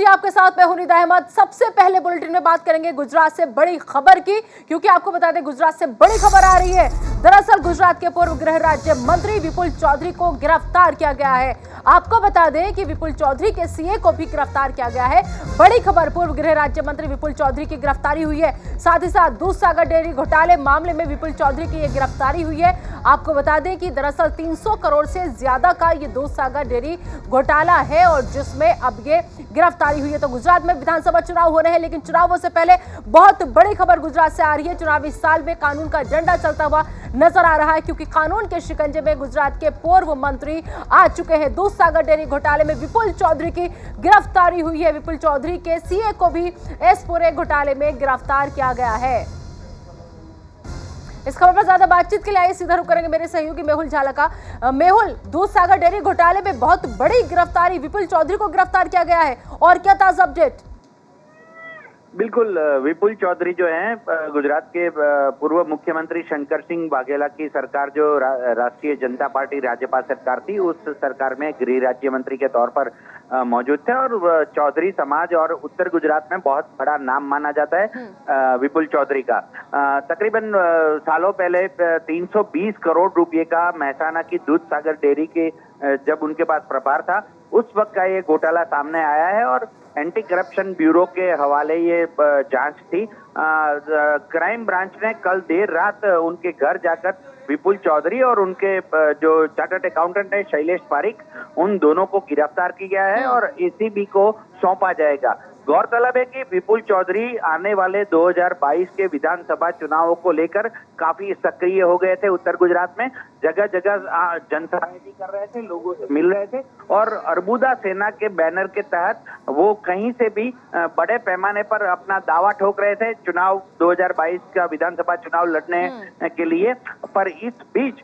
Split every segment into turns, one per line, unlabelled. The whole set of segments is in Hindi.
आपके साथ मैं हूं निदा अहमद। सबसे पहले बुलेटिन में बात करेंगे गुजरात से बड़ी खबर की, क्योंकि आपको बता दें गुजरात से बड़ी खबर आ रही है। दरअसल गुजरात के पूर्व गृह राज्य मंत्री विपुल चौधरी को गिरफ्तार किया गया है। आपको बता दें कि विपुल चौधरी के सीए को भी गिरफ्तार किया गया है। बड़ी खबर, पूर्व गृह राज्य मंत्री विपुल चौधरी की गिरफ्तारी हुई है। साथ ही साथ दूधसागर डेयरी घोटाले मामले में विपुल चौधरी की यह गिरफ्तारी हुई है। आपको बता दें कि दरअसल 300 करोड़ से ज्यादा का ये दूधसागर डेयरी घोटाला है और जिसमें अब ये गिरफ्तारी हुई है। तो गुजरात में विधानसभा चुनाव हो रहे हैं, लेकिन चुनावों से पहले बहुत बड़ी खबर गुजरात से आ रही है। चुनावी साल में कानून का झंडा चलता हुआ नजर आ रहा है, क्योंकि कानून के शिकंजे में गुजरात के पूर्व मंत्री आ चुके हैं। दूधसागर डेयरी घोटाले में विपुल चौधरी की गिरफ्तारी हुई है। विपुल चौधरी के सीए को भी इस पूरे घोटाले में गिरफ्तार किया गया है। इस खबर पर ज्यादा बातचीत के लिए आइए सीधा रुख करेंगे मेरे सहयोगी मेहुल झाला का। मेहुल, दूधसागर डेयरी घोटाले में बहुत बड़ी गिरफ्तारी, विपुल चौधरी को गिरफ्तार किया गया है, और क्या ताजा अपडेट?
बिल्कुल, विपुल चौधरी जो हैं गुजरात के पूर्व मुख्यमंत्री शंकर सिंह वाघेला की सरकार, जो राष्ट्रीय जनता पार्टी राज्यपाल सरकार थी, उस सरकार में गृह राज्य मंत्री के तौर पर मौजूद थे। और चौधरी समाज और उत्तर गुजरात में बहुत बड़ा नाम माना जाता है विपुल चौधरी का। तकरीबन सालों पहले 320 करोड़ रुपए का मेहसाणा की दूधसागर डेयरी के जब उनके पास प्रभार था, उस वक्त का ये घोटाला सामने आया है और एंटी करप्शन ब्यूरो के हवाले ये जांच थी। क्राइम ब्रांच ने कल देर रात उनके घर जाकर विपुल चौधरी और उनके जो चार्टर्ड अकाउंटेंट है शैलेश पारिक, उन दोनों को गिरफ्तार किया गया है और एसीबी को सौंपा जाएगा। गौरतलब है कि विपुल चौधरी आने वाले 2022 के विधानसभा चुनावों को लेकर काफी सक्रिय हो गए थे। उत्तर गुजरात में जगह जगह जनसभाएं भी कर रहे थे, लोगों से मिल रहे थे और अर्बुदा सेना के बैनर के तहत वो कहीं से भी बड़े पैमाने पर अपना दावा ठोक रहे थे चुनाव 2022 का विधानसभा चुनाव लड़ने के लिए। पर इस बीच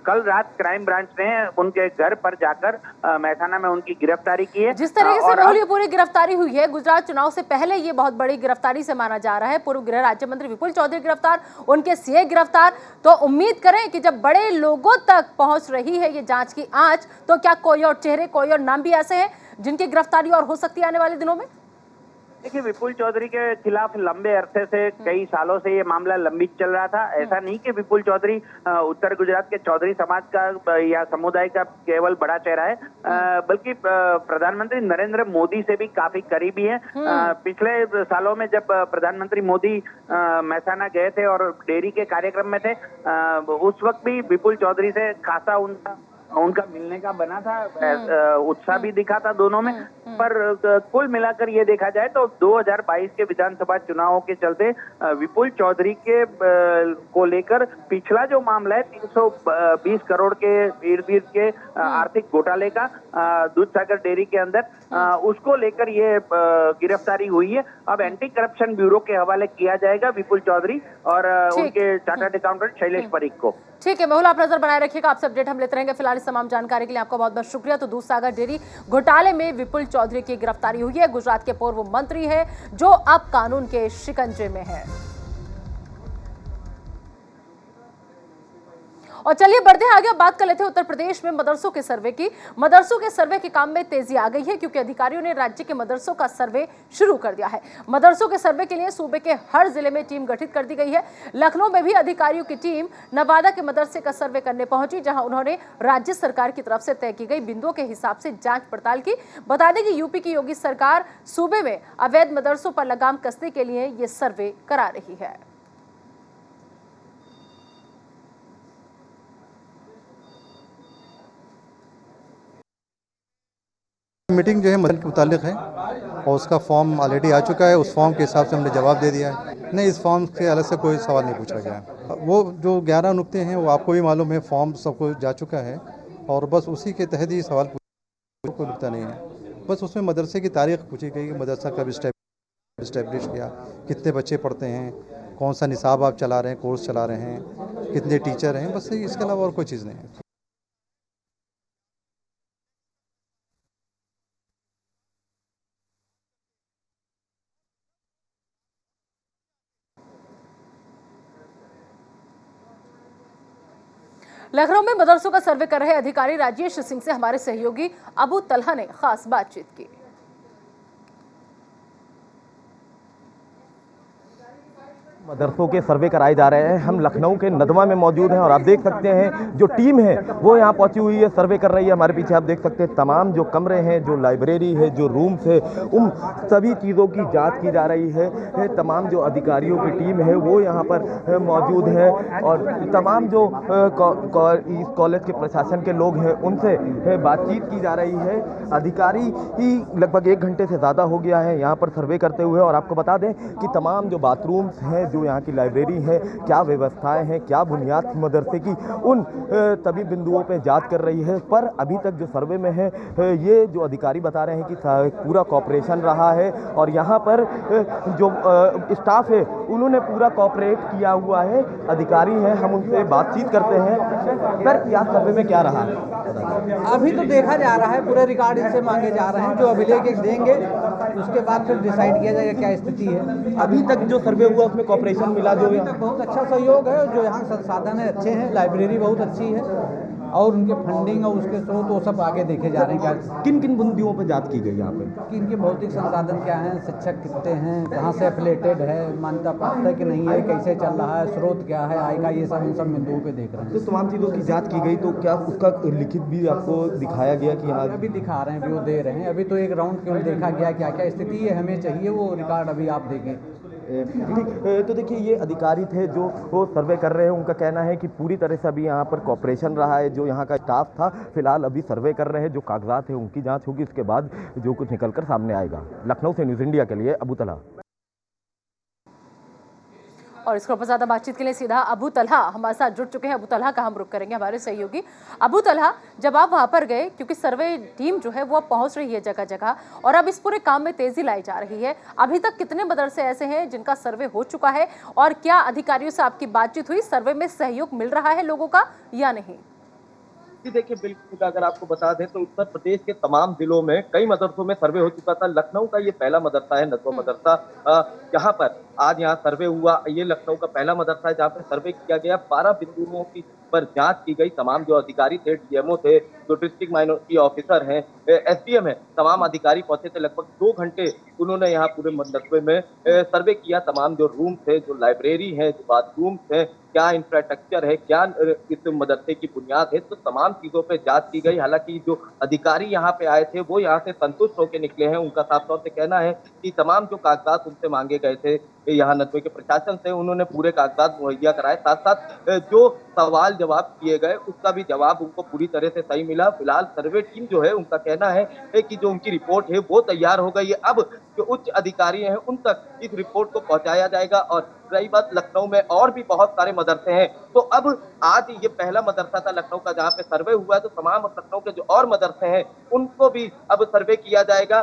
कल रात क्राइम ब्रांच ने उनके घर पर जाकर मेहसाणा में उनकी गिरफ्तारी की है।
जिस तरीके से मेहुल ये पूरी गिरफ्तारी हुई है, गुजरात चुनाव से पहले ये बहुत बड़ी गिरफ्तारी से माना जा रहा है। पूर्व गृह राज्य मंत्री विपुल चौधरी गिरफ्तार, उनके सीए गिरफ्तार। तो उम्मीद करें कि जब बड़े लोगों तक पहुंच रही है ये जांच की आंच, तो क्या कोई और चेहरे, कोई और नाम भी ऐसे हैं जिनकी गिरफ्तारी और हो सकती है आने वाले दिनों में?
देखिए, विपुल चौधरी के खिलाफ लंबे अरसे से, कई सालों से ये मामला लंबित चल रहा था। ऐसा नहीं कि विपुल चौधरी उत्तर गुजरात के चौधरी समाज का या समुदाय का केवल बड़ा चेहरा है, बल्कि प्रधानमंत्री नरेंद्र मोदी से भी काफी करीबी है। पिछले सालों में जब प्रधानमंत्री मोदी मेहसाणा गए थे और डेयरी के कार्यक्रम में थे, उस वक्त भी विपुल चौधरी से खासा उनका मिलने का बना था, उत्साह भी दिखा था दोनों में। पर कुल मिलाकर ये देखा जाए तो 2022 के विधानसभा चुनावों के चलते विपुल चौधरी के को लेकर पिछला जो मामला है 320 करोड़ के इर्द गिर्द के आर्थिक घोटाले का दूधसागर डेयरी के अंदर, उसको लेकर ये गिरफ्तारी हुई है। अब एंटी करप्शन ब्यूरो के हवाले किया जाएगा विपुल चौधरी और उनके चार्टर्ड अकाउंटेंट शैलेश पारिक को।
ठीक है मेहुल, आप नजर बनाए रखिएगा, आपसे अपडेट हम लेते रहेंगे। फिलहाल इस तमाम जानकारी के लिए आपका बहुत बहुत शुक्रिया। तो दूधसागर डेयरी घोटाले में विपुल चौधरी की गिरफ्तारी हुई है। गुजरात के पूर्व मंत्री है जो अब कानून के शिकंजे में है। और चलिए बढ़ते हैं आगे, अब बात कर लेते हैं उत्तर प्रदेश में मदरसों के सर्वे की। मदरसों के सर्वे के काम में तेजी आ गई है, क्योंकि अधिकारियों ने राज्य के मदरसों का सर्वे शुरू कर दिया है। मदरसों के सर्वे के लिए सूबे के हर जिले में टीम गठित कर दी गई है। लखनऊ में भी अधिकारियों की टीम नवादा के मदरसे का सर्वे करने पहुंची, जहां उन्होंने राज्य सरकार की तरफ से तय की गई बिंदुओं के हिसाब से जांच पड़ताल की। बता दें कि यूपी की योगी सरकार सूबे में अवैध मदरसों पर लगाम कसने के लिए ये सर्वे करा रही है।
मीटिंग जो है मदन के मुतालिक है और उसका फॉर्म ऑलरेडी आ चुका है। उस फॉर्म के हिसाब से हमने जवाब दे दिया है। नहीं, इस फॉर्म से अलग से कोई सवाल नहीं पूछा गया है। वो जो 11 नुक्ते हैं वो आपको भी मालूम है, फॉर्म सबको जा चुका है और बस उसी के तहत ही सवाल कोई नुक्ता नहीं है। बस उसमें मदरसे की तारीख पूछी गई कि मदरसा कब इस्टेब्लिश किया, कितने बच्चे पढ़ते हैं, कौन सा निसाब आप चला रहे हैं, कोर्स चला रहे हैं, कितने टीचर हैं, बस इसके अलावा और कोई चीज़ नहीं है।
लखनऊ में मदरसों का सर्वे कर रहे अधिकारी राजेश सिंह से हमारे सहयोगी अबू तलहा ने खास बातचीत की।
मदरसों के सर्वे कराए जा रहे हैं। हम लखनऊ के नदवा में मौजूद हैं और आप देख सकते हैं जो टीम है वो यहाँ पहुंची हुई है, सर्वे कर रही है। हमारे पीछे आप देख सकते हैं तमाम जो कमरे हैं, जो लाइब्रेरी है, जो रूम्स है, उन सभी चीज़ों की जांच की जा रही है। तमाम जो अधिकारियों की टीम है वो यहाँ पर मौजूद है और तमाम जो इस कॉलेज के प्रशासन के लोग हैं उनसे बातचीत की जा रही है। अधिकारी ही लगभग 1 घंटे से ज़्यादा हो गया है यहाँ पर सर्वे करते हुए। और आपको बता दें कि तमाम जो बाथरूम्स हैं, जो यहाँ की लाइब्रेरी है, क्या व्यवस्थाएं हैं, क्या बुनियाद थी मदरसे की, उन सभी बिंदुओं पे जांच कर रही है। पर अभी तक जो सर्वे में है ये जो अधिकारी बता रहे हैं कि पूरा कॉपरेशन रहा है और यहाँ पर जो स्टाफ है उन्होंने पूरा कॉपरेट किया हुआ है। अधिकारी हैं, हम उनसे बातचीत करते हैं। सर, क्या सर्वे में क्या रहा है?
अभी तो देखा जा रहा है, पूरे रिकॉर्ड इनसे मांगे जा रहे हैं, जो अभिलेख देंगे उसके बाद फिर डिसाइड किया जाएगा क्या स्थिति है।
अभी तक जो सर्वे हुआ उसमें कॉपरेशन मिला जो
अभी तक बहुत अच्छा सहयोग है, जो यहाँ संसाधन है अच्छे हैं, लाइब्रेरी बहुत अच्छी है और उनके फंडिंग और उसके स्रोत वो सब आगे देखे जा रहे हैं। क्या
किन किन बिंदुओं पर जांच की गई यहाँ पे?
कि इनके भौतिक संसाधन क्या हैं, शिक्षक कितने हैं, कहाँ से एफिलेटेड है, मान्यता प्राप्त है कि नहीं है, कैसे चल रहा है, स्रोत क्या है आय का, ये सब इन सब बिंदुओं पे देख रहे हैं।
तो तमाम चीज़ों की जांच की गई, तो क्या उसका लिखित भी आपको दिखाया गया कि हाँ?
अभी दिखा रहे हैं, अभी वो दे रहे हैं। अभी तो एक राउंड केवल देखा गया क्या क्या स्थिति है, हमें चाहिए वो रिकॉर्ड अभी आप देखें।
ठीक, तो देखिए ये अधिकारी थे जो वो सर्वे कर रहे हैं, उनका कहना है कि पूरी तरह से अभी यहाँ पर कॉपरेशन रहा है। जो यहाँ का स्टाफ था फिलहाल अभी सर्वे कर रहे हैं, जो कागजात है उनकी जांच होगी, उसके बाद जो कुछ निकलकर सामने आएगा। लखनऊ से न्यूज़ इंडिया के लिए अबू तलहा।
और इसके ऊपर ज्यादा बातचीत के लिए सीधा अबू तलहा हमारे साथ जुड़ चुके हैं। अबू तलहा का हम रुख करेंगे, हमारे सहयोगी। अबू तलहा, जब आप वहां पर गए, क्योंकि सर्वे टीम जो है वो अब पहुंच रही है जगह जगह और अब इस पूरे काम में तेजी लाई जा रही है, अभी तक कितने मदरसे ऐसे हैं जिनका सर्वे हो चुका है और क्या अधिकारियों से आपकी बातचीत हुई? सर्वे में सहयोग मिल रहा है लोगों का या नहीं?
जी देखिए, बिल्कुल अगर आपको बता दें तो उत्तर प्रदेश के तमाम जिलों में कई मदरसों में सर्वे हो चुका था। लखनऊ का ये पहला मदरसा है, नदवा मदरसा, जहाँ पर आज यहाँ सर्वे हुआ। ये लखनऊ का पहला मदरसा है जहाँ पर सर्वे किया गया। 12 बिंदुओं की पर जांच की गई। तमाम जो अधिकारी थे, डीएमओ थे, जो डिस्ट्रिक्ट माइनॉरिटी ऑफिसर हैं, एसडीएम है, तमाम अधिकारी पहुंचे थे। लगभग 2 घंटे उन्होंने यहाँ पूरे मदरसे में सर्वे किया। तमाम जो रूम थे, जो लाइब्रेरी है, जो बाथरूम है, क्या इंफ्रास्ट्रक्चर है, क्या इस मदरसे की बुनियाद है, तो तमाम चीजों पे जांच की गई। हालांकि जो अधिकारी यहाँ पे आए थे वो यहाँ से संतुष्ट होकर निकले हैं। उनका साफ तौर से कहना है कि तमाम जो कागजात उनसे मांगे गए थे यहाँ नदवे के प्रशासन से, उन्होंने पूरे कागजात मुहैया कराए। साथ साथ जो सवाल जवाब किए गए उसका भी जवाब उनको पूरी तरह से सही मिला। फिलहाल सर्वे टीम जो है उनका कहना है कि जो उनकी रिपोर्ट है वो तैयार हो गई है। अब जो उच्च अधिकारी हैं उन तक इस रिपोर्ट को पहुंचाया जाएगा। और रही बात लखनऊ में और भी बहुत सारे मदरसे हैं, तो अब आज ये पहला मदरसा था लखनऊ का जहाँ पे सर्वे हुआ है, तो तमाम लखनऊ के जो और मदरसे हैं उनको भी अब सर्वे किया जाएगा।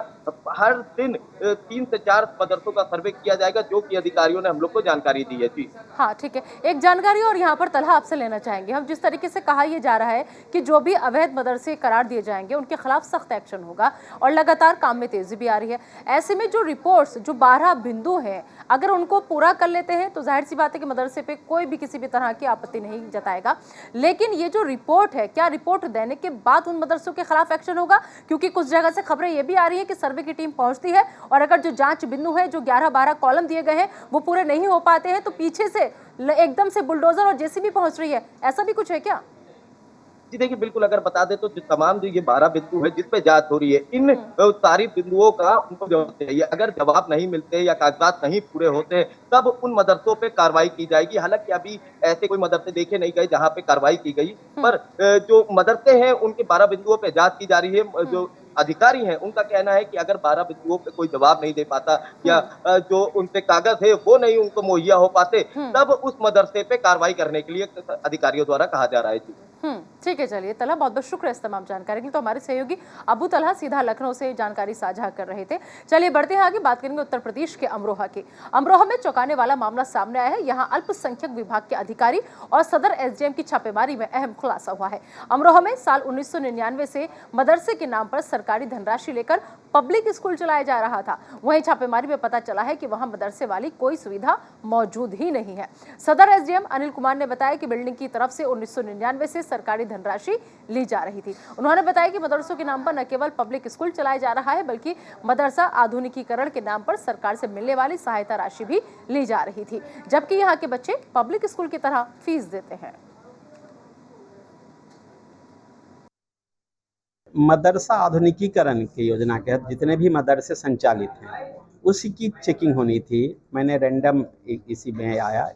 हर दिन 3 से 4 मदरसों का सर्वे किया जाएगा, जो कि अधिकारियों ने हम लोग को जानकारी दी है। जी
हाँ, ठीक है। एक जानकारी और यहाँ पर तलहा आपसे लेना चाहेंगे हम। जिस तरीके से कहा यह जा रहा है कि जो भी अवैध मदरसे करार दिए जाएंगे उनके खिलाफ सख्त एक्शन होगा और लगातार काम में तेजी भी आ रही है, ऐसे में जो रिपोर्ट्स, जो 12 बिंदु हैं, अगर उनको पूरा कर लेते हैं तो जाहिर सी बात है कि मदरसे पे कोई भी किसी भी तरह की आपत्ति नहीं जताएगा। लेकिन ये जो रिपोर्ट है, क्या रिपोर्ट देने के बाद उन मदरसों के खिलाफ एक्शन होगा? क्योंकि कुछ जगह से खबरें ये भी आ रही है कि सर्वे की टीम पहुंचती है और अगर जो जांच बिंदु है, जो 11-12 कॉलम दिए गए हैं, वो पूरे नहीं हो पाते हैं तो पीछे से एकदम से बुलडोजर और जेसीबी पहुंच रही है, ऐसा भी कुछ है क्या?
जी देखिए, बिल्कुल अगर बता दें तो जो तमाम जो ये 12 बिंदु है जिस पे जांच हो रही है, इन सारी बिंदुओं का उनको जवाब चाहिए। अगर जवाब नहीं मिलते या कागजात नहीं पूरे होते तब उन मदरसों पे कार्रवाई की जाएगी। हालांकि अभी ऐसे कोई मदरसे देखे नहीं गए जहां पे कार्रवाई की गई, पर जो मदरसे हैं उनके 12 बिंदुओं पे जांच की जा रही है। जो अधिकारी हैं उनका कहना है कि अगर 12 बिंदुओं पे कोई जवाब नहीं दे पाता या जो उनसे कागज है वो नहीं उनको मुहैया हो पाते, तब उस मदरसे पे कार्रवाई करने के लिए अधिकारियों द्वारा कहा जा रहा है। जी
ठीक है, चलिए तलहा, बहुत बहुत शुक्र है इस तमाम जानकारी के लिए। तो हमारे सहयोगी अबू तलहा सीधा लखनऊ से जानकारी साझा कर रहे थे। चलिए बढ़ते हैं आगे, बात करेंगे उत्तर प्रदेश के अमरोहा की। अमरोहा में चौंकाने वाला मामला सामने आया है। यहाँ अल्पसंख्यक विभाग के अधिकारी और सदर एसडीएम की छापेमारी में अहम खुलासा हुआ है। अमरोहा में साल 1999 से मदरसे के नाम पर सरकारी धनराशि लेकर पब्लिक स्कूल चलाया जा रहा था। वहीं छापेमारी में पता चला है कि वहां मदरसे वाली कोई सुविधा मौजूद ही नहीं है। सदर एसडीएम अनिल कुमार ने बताया कि बिल्डिंग की तरफ से 1999 से सरकारी धनराशि ली जा रही थी। उन्होंने बताया कि मदरसों के नाम पर न केवल पब्लिक स्कूल चलाया जा रहा है, बल्कि मदरसा आधुनिकीकरण के नाम पर सरकार से मिलने वाली सहायता राशि भी ली जा रही थी, जबकि यहाँ के बच्चे पब्लिक स्कूल की तरह फीस देते हैं।
मदरसा आधुनिकीकरण की योजना के तहत जितने भी मदरसे संचालित हैं उसी की चेकिंग होनी थी। मैंने रैंडम इसी में आया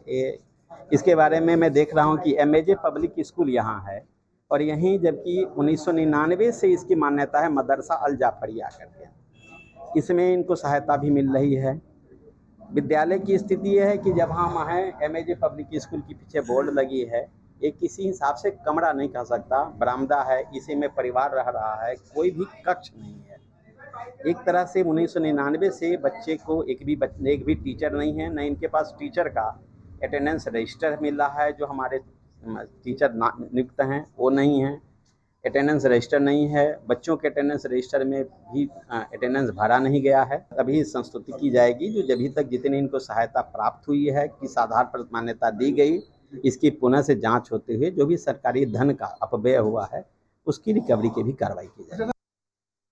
इसके बारे में मैं देख रहा हूं कि MAJ पब्लिक स्कूल यहाँ है और यहीं, जबकि 1999 से इसकी मान्यता है मदरसा अल जाफरिया करके। इसमें इनको सहायता भी मिल रही है। विद्यालय की स्थिति यह है कि जब हम हैं MAJ पब्लिक स्कूल के पीछे बोर्ड लगी है, एक किसी हिसाब से कमरा नहीं कह सकता, बरामदा है, इसी में परिवार रह रहा है, कोई भी कक्ष नहीं है। एक तरह से 1999 से बच्चे को एक भी टीचर नहीं है, न इनके पास टीचर का अटेंडेंस रजिस्टर मिल रहा है। जो हमारे टीचर नियुक्त हैं वो नहीं है, अटेंडेंस रजिस्टर नहीं है, बच्चों के अटेंडेंस रजिस्टर में भी अटेंडेंस भरा नहीं गया है। अभी संस्तुति की जाएगी जो जब तक जितनी इनको सहायता प्राप्त हुई है, किस आधार पर मान्यता दी गई, इसकी पुनः से जांच होते हुए जो भी सरकारी धन का अपव्यय हुआ है उसकी रिकवरी की भी कार्रवाई की जाएगी।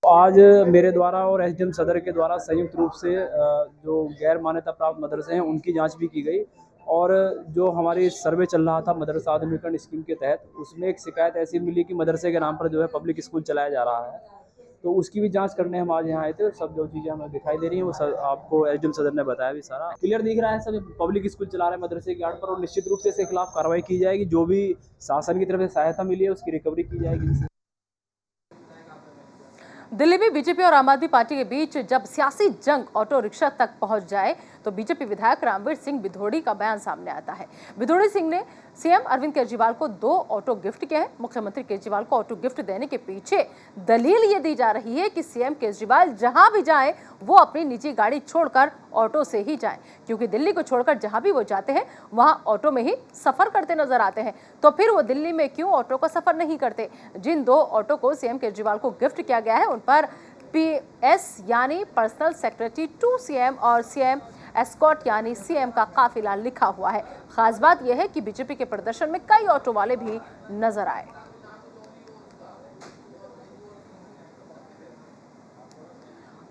आज मेरे द्वारा और SDM सदर के द्वारा संयुक्त रूप से जो गैर मान्यता प्राप्त मदरसे हैं उनकी जांच भी की गई और जो हमारी सर्वे चल रहा था मदरसा आधुनिकीकरण स्कीम के तहत, उसमें एक शिकायत ऐसी मिली कि मदरसे के नाम पर जो है पब्लिक स्कूल चलाया जा रहा है, तो उसकी भी जांच करने हम आज यहाँ आए थे। सब जो चीज़ें हमें दिखाई दे रही हैं वो सब आपको SDM सदर ने बताया भी, सारा क्लियर दिख रहा है। सब पब्लिक स्कूल चला रहे हैं मदरसे के आड़ पर और निश्चित रूप से इसके खिलाफ कार्रवाई की जाएगी। जो भी शासन की तरफ से सहायता मिली है उसकी रिकवरी की जाएगी।
दिल्ली में बीजेपी और आम आदमी पार्टी के बीच जब सियासी जंग ऑटो रिक्शा तक पहुंच जाए तो बीजेपी विधायक रामवीर सिंह बिधोड़ी का बयान सामने आता है। बिधोड़ी सिंह ने सीएम अरविंद केजरीवाल को 2 ऑटो गिफ्ट किए हैं। मुख्यमंत्री केजरीवाल को ऑटो गिफ्ट देने के पीछे दलील ये दी जा रही है कि सीएम केजरीवाल जहां भी जाए वो अपनी निजी गाड़ी छोड़कर ऑटो से ही जाए, क्योंकि दिल्ली को छोड़कर जहां भी वो जाते हैं वहां ऑटो में ही सफर करते नजर आते हैं। तो फिर वो दिल्ली में क्यों ऑटो का सफर नहीं करते? जिन 2 ऑटो को सीएम केजरीवाल को गिफ्ट किया गया है उन पर PS यानी पर्सनल सेक्रेटरी टू सीएम और सीएम एस्कॉट यानी सीएम का काफिला लिखा हुआ है। खास बात यह है कि बीजेपी के प्रदर्शन में कई ऑटो वाले भी नजर आए।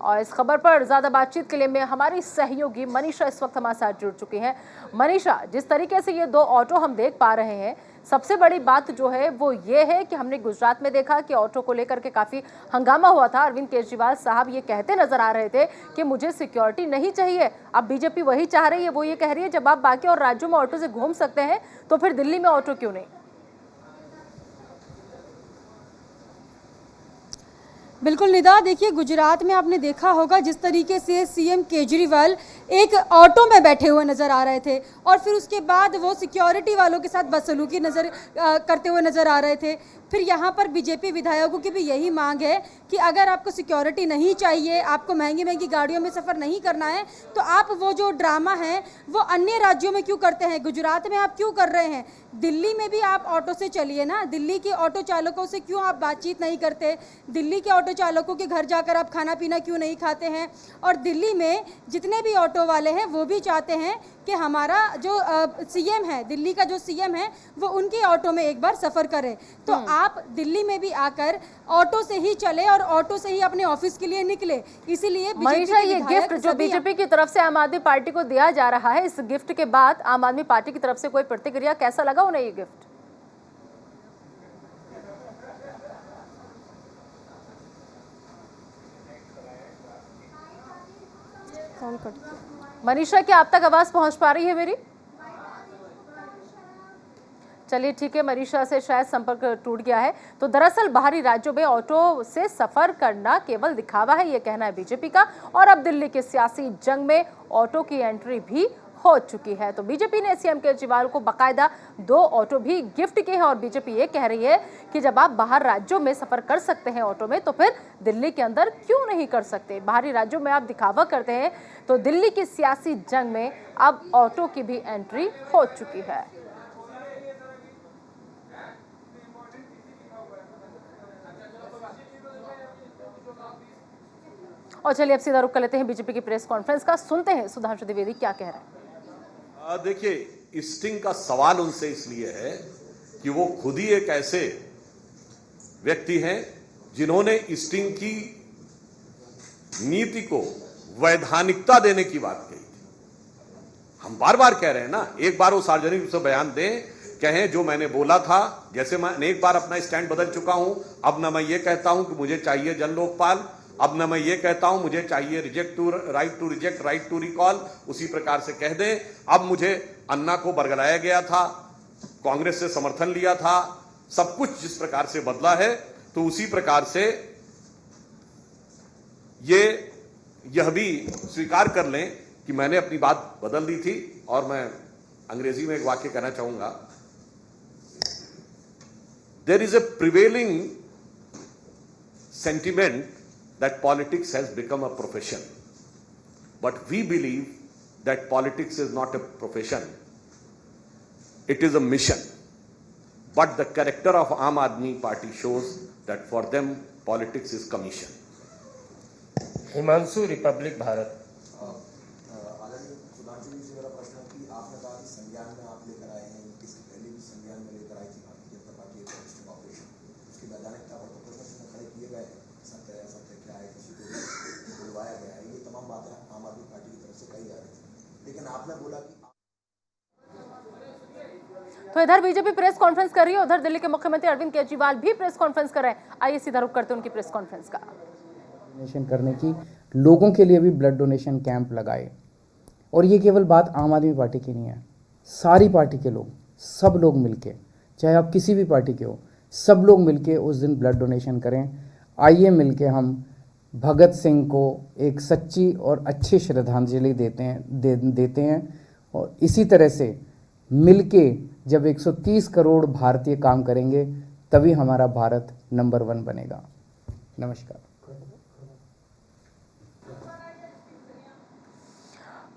और इस खबर पर ज्यादा बातचीत के लिए मैं हमारी सहयोगी मनीषा इस वक्त हमारे साथ जुड़ चुकी हैं। मनीषा, जिस तरीके से ये 2 ऑटो हम देख पा रहे हैं, सबसे बड़ी बात जो है वो ये है कि हमने गुजरात में देखा कि ऑटो को लेकर के काफी हंगामा हुआ था। अरविंद केजरीवाल साहब ये कहते नजर आ रहे थे कि मुझे सिक्योरिटी नहीं चाहिए। अब बीजेपी वही चाह रही है, वो ये कह रही है जब आप बाकी और राज्यों में ऑटो से घूम सकते हैं तो फिर दिल्ली में ऑटो क्यों नहीं?
बिल्कुल निदा, देखिए गुजरात में आपने देखा होगा जिस तरीके से सीएम केजरीवाल एक ऑटो में बैठे हुए नज़र आ रहे थे और फिर उसके बाद वो सिक्योरिटी वालों के साथ बदसलूकी करते हुए नज़र आ रहे थे। फिर यहाँ पर बीजेपी विधायकों की भी यही मांग है कि अगर आपको सिक्योरिटी नहीं चाहिए, आपको महंगी महंगी गाड़ियों में सफ़र नहीं करना है, तो आप वो जो ड्रामा है वो अन्य राज्यों में क्यों करते हैं, गुजरात में आप क्यों कर रहे हैं? दिल्ली में भी आप ऑटो से चलिए ना, दिल्ली के ऑटो चालकों से क्यों आप बातचीत नहीं करते? दिल्ली के ऑटो चालकों के घर जाकर आप खाना पीना क्यों नहीं खाते हैं? और दिल्ली में जितने भी ऑटो वाले हैं वो भी चाहते हैं कि हमारा जो सीएम है, दिल्ली का जो सीएम है, वो उनके ऑटो में एक बार सफ़र करें। तो आप दिल्ली में भी आकर ऑटो से ही चले और ऑटो से ही अपने ऑफिस के लिए निकले। इसीलिए
मनीषा, ये गिफ्ट जो बीजेपी की तरफ से आम आदमी पार्टी को दिया जा रहा है, इस गिफ्ट के बाद आम आदमी पार्टी की तरफ से कोई प्रतिक्रिया, कैसा लगा उन्हें ये गिफ्ट? मनीषा, क्या आप तक आवाज पहुंच पा रही है मेरी? चलिए ठीक है, मनीषा से शायद संपर्क टूट गया है। तो दरअसल बाहरी राज्यों में ऑटो से सफर करना केवल दिखावा है, ये कहना है बीजेपी का। और अब दिल्ली के सियासी जंग में ऑटो की एंट्री भी हो चुकी है। तो बीजेपी ने सीएम केजरीवाल को बाकायदा 2 ऑटो भी गिफ्ट किए हैं और बीजेपी ये कह रही है कि जब आप बाहर राज्यों में सफर कर सकते हैं ऑटो में, तो फिर दिल्ली के अंदर क्यों नहीं कर सकते? बाहरी राज्यों में आप दिखावा करते हैं, तो दिल्ली की सियासी जंग में अब ऑटो की भी एंट्री हो चुकी है। और चलिए अब सीधा रुख कर लेते हैं बीजेपी की प्रेस कॉन्फ्रेंस का, सुनते हैं सुधांशु द्विवेदी क्या कह रहे हैं।
देखिए, स्टिंग का सवाल उनसे इसलिए है कि वो खुद ही एक ऐसे व्यक्ति हैं जिन्होंने स्टिंग की नीति को वैधानिकता देने की बात कही। हम बार बार कह रहे हैं ना, एक बार वो सार्वजनिक रूप से बयान दें, कहें जो मैंने बोला था। जैसे मैं अनेक बार अपना स्टैंड बदल चुका हूं। अब न मैं ये कहता हूं कि मुझे चाहिए जन लोकपाल, अब न मैं ये कहता हूं मुझे चाहिए right to reject, right to recall. उसी प्रकार से कह दें, अब मुझे अन्ना को बरगलाया गया था, कांग्रेस से समर्थन लिया था, सब कुछ जिस प्रकार से बदला है, तो उसी प्रकार से यह भी स्वीकार कर लें कि मैंने अपनी बात बदल दी थी। और मैं अंग्रेजी में एक वाक्य कहना चाहूंगा, there is a prevailing sentiment that politics has become a profession, but we believe that politics is not a profession, it is a mission. But the character of Aam Aadmi Party shows that for them politics is commission.
Himanshu, Republic Bharat.
आदरणीय सुधांशु जी से मेरा प्रश्न है कि आपने कहा कि संज्ञान में आप लेकर आए हैं, इसके पहले भी संज्ञान में लेकर आई थी भारतीय जनता पार्टी एक ऑपरेशन, उसकी वैधानिकता पर तो प्रश्न खड़े किए गए, सत्य क्या है, किसी को बुलवाया गया है, ये तमाम बातें आम आदमी पार्टी की तरफ से कही जा रही थी, लेकिन आपने बोला कि
तो इधर बीजेपी प्रेस कॉन्फ्रेंस कर रही है, उधर दिल्ली के मुख्यमंत्री अरविंद केजरीवाल भी प्रेस कॉन्फ्रेंस कर रहे हैं। आइए सीधा रुख करते हैं उनकी प्रेस कॉन्फ्रेंस का।
डोनेशन करने की, लोगों के लिए भी ब्लड डोनेशन कैंप लगाए। और ये केवल बात आम आदमी पार्टी की नहीं है, सारी पार्टी के लोग, सब लोग मिलके, चाहे आप किसी भी पार्टी के हो, सब लोग मिलके उस दिन ब्लड डोनेशन करें। आइए मिलके हम भगत सिंह को एक सच्ची और अच्छी श्रद्धांजलि देते हैं और इसी तरह से मिलके जब 130 करोड़ भारतीय काम करेंगे तभी हमारा भारत नंबर 1 बनेगा। नमस्कार।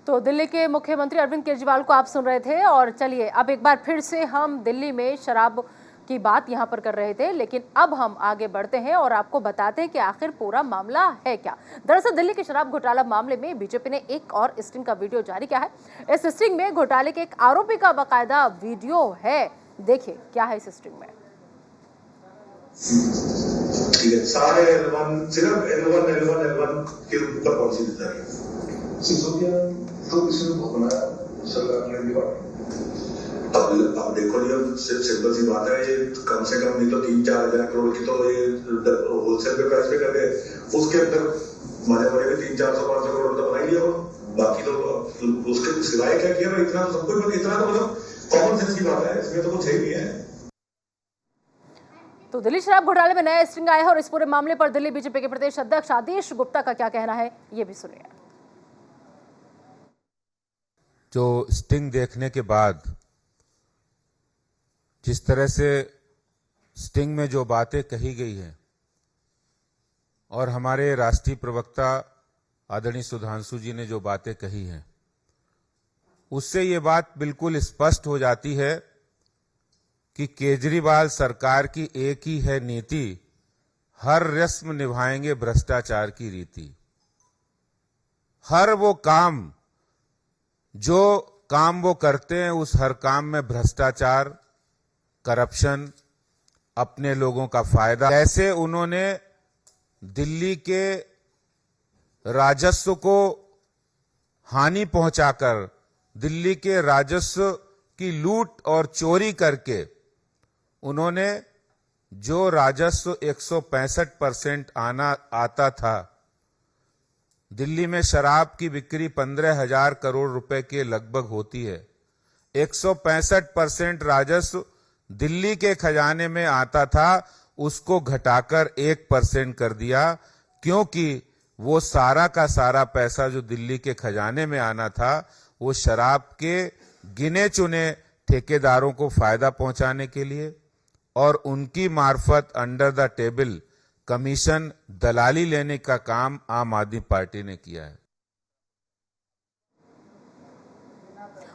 तो दिल्ली के मुख्यमंत्री अरविंद केजरीवाल को आप सुन रहे थे। और चलिए अब एक बार फिर से हम दिल्ली में शराब की बात यहां पर कर रहे थे, लेकिन अब हम आगे बढ़ते हैं और आपको बताते हैं कि आखिर पूरा मामला है क्या। दरअसल दिल्ली के शराब घोटाला मामले में बीजेपी ने एक और स्टिंग का वीडियो जारी किया है। इस स्टिंग में घोटाले के एक आरोपी का बाकायदा वीडियो है, देखिए क्या है इस स्टिंग में।
सारे L1 सिर्फ L1 के ऊपर पॉलिसी देता है। सिसोदिया तो इसमें भोगना सरकार अब देखो, ये सिंपल सी बात है, ये कम से कम नहीं तो 3-4 हजार करोड़ की तो ये होलसेल पे प्राइस पे कर दे, उसके अंदर मजे भी 300-400-500 करोड़ तो बना ही लिया। बाकी तो उसके सिवाय क्या किया, इतना तो सब कुछ, इतना तो मतलब कॉमन सेंस की बात है, इसमें तो कुछ है ही नहीं है।
तो दिल्ली शराब घोटाले में नया स्टिंग आया है और इस पूरे मामले पर दिल्ली बीजेपी के प्रदेश अध्यक्ष आदेश गुप्ता का क्या कहना है, ये भी सुनिए।
जो स्टिंग देखने के बाद जिस तरह से स्टिंग में जो बातें कही गई हैं और हमारे राष्ट्रीय प्रवक्ता आदरणीय सुधांशु जी ने जो बातें कही हैं, उससे ये बात बिल्कुल स्पष्ट हो जाती है कि केजरीवाल सरकार की एक ही है नीति, हर रस्म निभाएंगे भ्रष्टाचार की रीति। हर वो काम जो काम वो करते हैं, उस हर काम में भ्रष्टाचार, करप्शन, अपने लोगों का फायदा। ऐसे उन्होंने दिल्ली के राजस्व को हानि पहुंचाकर, दिल्ली के राजस्व की लूट और चोरी करके उन्होंने जो राजस्व 165% आता था, दिल्ली में शराब की बिक्री 15,000 करोड़ रुपए के लगभग होती है, 165% राजस्व दिल्ली के खजाने में आता था, उसको घटाकर 1% कर दिया, क्योंकि वो सारा का सारा पैसा जो दिल्ली के खजाने में आना था, वो शराब के गिने चुने ठेकेदारों को फायदा पहुंचाने के लिए और उनकी मार्फत अंडर द टेबल कमीशन, दलाली लेने का काम आम आदमी पार्टी ने किया है।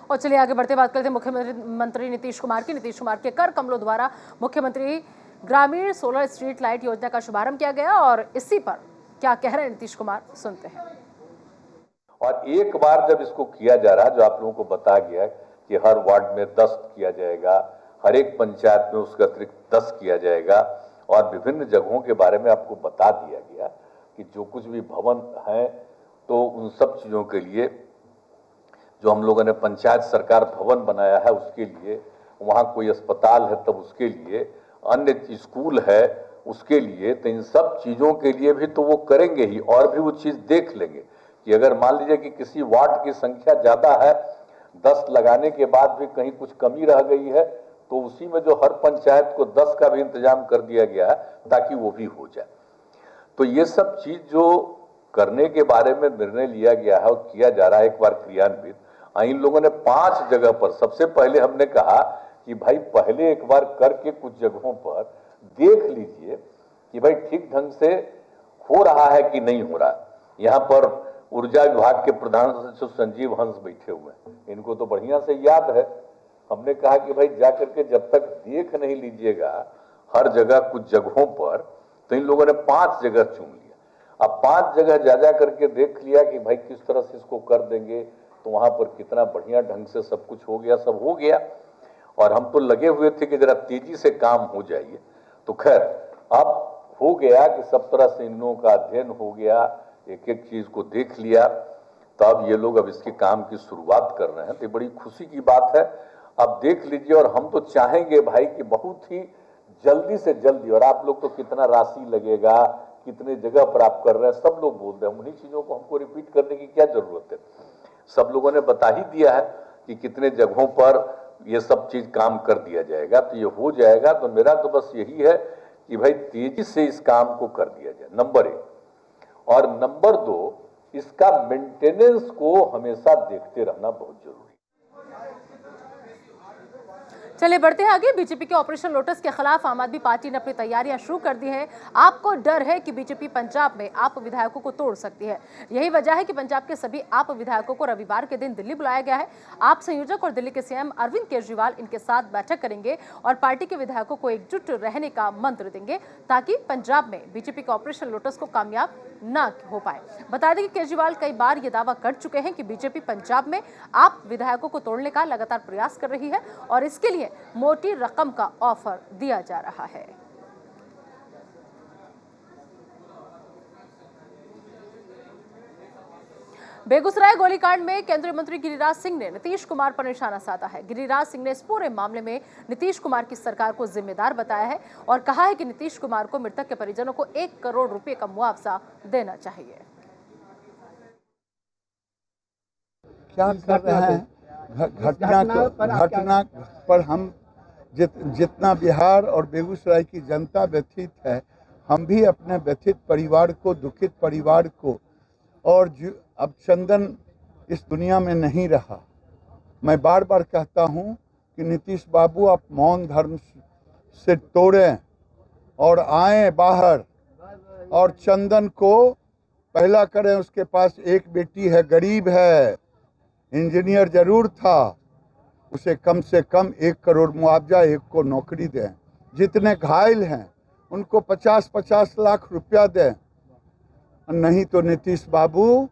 और चलिए आगे बढ़ते बात करते हैं मुख्यमंत्री नीतीश कुमार की। नीतीश कुमार के कर कमलों द्वारा मुख्यमंत्री ग्रामीण सोलर स्ट्रीट लाइट योजना का शुभारंभ किया गया और इसी पर क्या कह रहे हैं नीतीश कुमार, सुनते हैं।
और एक बार जब इसको किया जा रहा है, जो आप लोगों को बता गया कि हर वार्ड में 10 किया जाएगा, हर एक पंचायत में उसका अतिरिक्त 10 किया जाएगा और विभिन्न जगहों के बारे में आपको बता दिया गया कि जो कुछ भी भवन है तो उन सब चीजों के लिए जो हम लोगों ने पंचायत सरकार भवन बनाया है उसके लिए, वहां कोई अस्पताल है तब उसके लिए, अन्य स्कूल है उसके लिए, तो इन सब चीजों के लिए भी तो वो करेंगे ही। और भी वो चीज देख लेंगे कि अगर मान लीजिए कि किसी वार्ड की संख्या ज्यादा है, 10 लगाने के बाद भी कहीं कुछ कमी रह गई है, तो उसी में जो हर पंचायत को 10 का भी इंतजाम कर दिया गया है ताकि वो भी हो जाए। तो ये सब चीज जो करने के बारे में निर्णय लिया गया है और किया जा रहा है एक बार क्रियान्वित। इन लोगों ने 5 जगह पर, सबसे पहले हमने कहा कि भाई पहले एक बार करके कुछ जगहों पर देख लीजिए कि भाई ठीक ढंग से हो रहा है कि नहीं हो रहा। यहाँ पर ऊर्जा विभाग के प्रधान सचिव संजीव हंस बैठे हुए हैं, इनको तो बढ़िया से याद है। हमने कहा कि भाई जाकर के जब तक देख नहीं लीजिएगा हर जगह कुछ जगहों पर, तो इन लोगों ने 5 जगह चुन लिया। अब 5 जगह जा करके देख लिया कि भाई किस तरह से इसको कर देंगे, तो वहां पर कितना बढ़िया ढंग से सब कुछ हो गया, सब हो गया। और हम तो लगे हुए थे कि जरा तेजी से काम हो जाइए, तो खैर अब हो गया कि सब तरह से इन लोगों का अध्ययन हो गया, एक एक चीज को देख लिया, तो अब ये लोग अब इसके काम की शुरुआत कर रहे हैं। तो बड़ी खुशी की बात है। अब देख लीजिए, और हम तो चाहेंगे भाई कि बहुत ही जल्दी से जल्दी, और आप लोग तो कितना राशि लगेगा, कितने जगह पर आप कर रहे हैं, सब लोग बोलते हैं, उन्हीं चीजों को हमको रिपीट करने की क्या जरूरत है। सब लोगों ने बता ही दिया है कि कितने जगहों पर ये सब चीज काम कर दिया जाएगा, तो ये हो जाएगा। तो मेरा तो बस यही है कि भाई तेजी से इस काम को कर दिया जाए, नंबर 1। और नंबर 2, इसका मेंटेनेंस को हमेशा देखते रहना बहुत जरूरी है।
चलिए बढ़ते हैं आगे। बीजेपी के ऑपरेशन लोटस के खिलाफ आम आदमी पार्टी ने अपनी तैयारियां शुरू कर दी हैं। आपको डर है कि बीजेपी पंजाब में आप विधायकों को तोड़ सकती है। यही वजह है कि पंजाब के सभी आप विधायकों को रविवार के दिन दिल्ली बुलाया गया है। आप संयोजक और दिल्ली के सीएम अरविंद केजरीवाल इनके साथ बैठक करेंगे और पार्टी के विधायकों को एकजुट रहने का मंत्र देंगे ताकि पंजाब में बीजेपी के ऑपरेशन लोटस को कामयाब न हो पाए। बता दें कि केजरीवाल कई बार ये दावा कर चुके हैं कि बीजेपी पंजाब में आप विधायकों को तोड़ने का लगातार प्रयास कर रही है और इसके लिए मोटी रकम का ऑफर दिया जा रहा है। बेगूसराय गोलीकांड में केंद्रीय मंत्री गिरिराज सिंह ने नीतीश कुमार पर निशाना साधा है। गिरिराज सिंह ने इस पूरे मामले में नीतीश कुमार की सरकार को जिम्मेदार बताया है और कहा है कि नीतीश कुमार को मृतक के परिजनों को 1 करोड़ रुपए का मुआवजा देना चाहिए।
क्या कर रहे हैं? घटना पर हम जितना बिहार और बेगूसराय की जनता व्यथित है, हम भी अपने व्यथित परिवार को, दुखित परिवार को, और अब चंदन इस दुनिया में नहीं रहा। मैं बार बार कहता हूं कि नीतीश बाबू आप मौन धर्म से तोड़ें और आएं बाहर और चंदन को पहला करें। उसके पास एक बेटी है, गरीब है, इंजीनियर जरूर था, उसे कम से कम 1 करोड़ मुआवजा, 1 को नौकरी दें। जितने घायल हैं उनको 50-50 लाख रुपया दें। नहीं तो नीतीश बाबू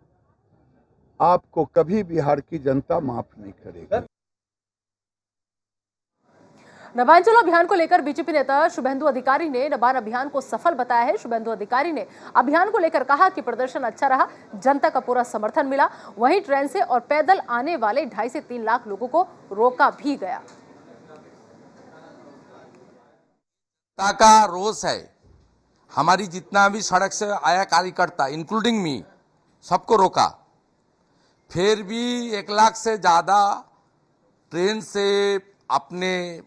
आपको कभी बिहार की जनता माफ नहीं करेगी।
नबान चलो अभियान को लेकर बीजेपी नेता शुभेंदु अधिकारी ने नबान अभियान को सफल बताया है। शुभेंदु अधिकारी ने अभियान को लेकर कहा कि प्रदर्शन अच्छा रहा, जनता का पूरा समर्थन मिला। वहीं ट्रेन से और पैदल आने वाले 2.5 से 3 लाख लोगों को रोका भी गया।
का रोष है, हमारी जितना भी सड़क से आया कार्यकर्ता इंक्लूडिंग मी, सबको रोका। फिर भी 1 लाख से ज्यादा ट्रेन से अपने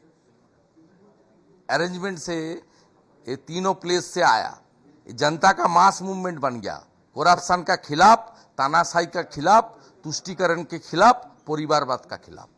अरेंजमेंट से ये तीनों प्लेस से आया। जनता का मास मूवमेंट बन गया। करप्शन का खिलाफ, तानाशाही का खिलाफ, तुष्टीकरण के खिलाफ, परिवारवाद का खिलाफ।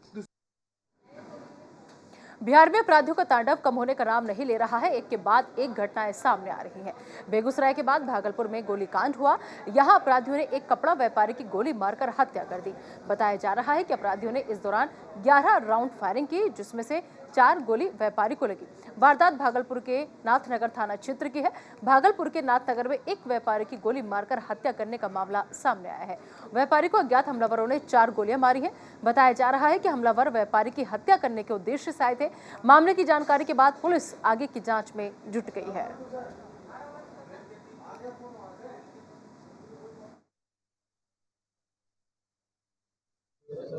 बिहार में अपराधियों का तांडव कम होने का नाम नहीं ले रहा है। एक के बाद एक घटनाएं सामने आ रही हैं। बेगूसराय के बाद भागलपुर में गोलीकांड हुआ। यहां अपराधियों ने एक कपड़ा व्यापारी की गोली मारकर हत्या कर दी। बताया जा रहा है कि अपराधियों ने इस दौरान 11 राउंड फायरिंग की, जिसमें से 4 गोली व्यापारी को लगी। वारदात भागलपुर के नाथनगर थाना क्षेत्र की है। भागलपुर के नाथनगर में एक व्यापारी की गोली मारकर हत्या करने का मामला सामने आया है। व्यापारी को अज्ञात हमलावरों ने 4 गोलियां मारी हैं। बताया जा रहा है कि हमलावर व्यापारी की हत्या करने के उद्देश्य से आए थे। मामले की जानकारी के बाद पुलिस आगे की जांच में जुट गई है।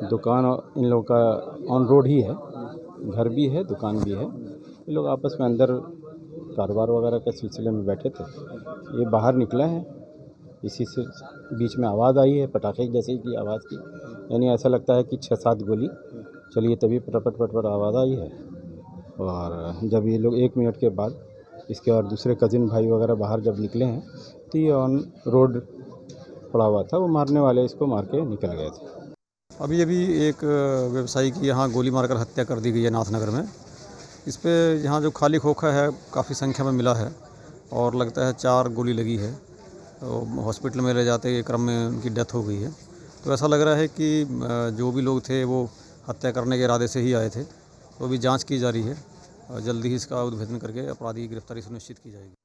दुकान इन लोगों का ऑन रोड ही है, घर भी है, दुकान भी है। ये लोग आपस में अंदर कारोबार वगैरह के सिलसिले में बैठे थे। ये बाहर निकले हैं, इसी से बीच में आवाज़ आई है, पटाखे जैसे की आवाज़ की, यानी ऐसा लगता है कि 6-7 गोली चलिए, तभी पटपट पटपट आवाज़ आई है। और जब ये लोग 1 मिनट के बाद इसके और दूसरे कज़िन भाई वगैरह बाहर जब निकले हैं तो ये ऑन रोड पड़ा हुआ था, वो मारने वाले इसको मार के निकल गए थे।
अभी एक व्यवसायी की यहाँ गोली मारकर हत्या कर दी गई है नाथनगर में। इस पे यहाँ जो खाली खोखा है काफ़ी संख्या में मिला है और लगता है 4 गोली लगी है। तो हॉस्पिटल में ले जाते क्रम में उनकी डेथ हो गई है। तो ऐसा लग रहा है कि जो भी लोग थे वो हत्या करने के इरादे से ही आए थे। तो अभी जांच की जा रही है और जल्दी ही इसका उद्भेदन करके अपराधी की गिरफ्तारी सुनिश्चित की जाएगी।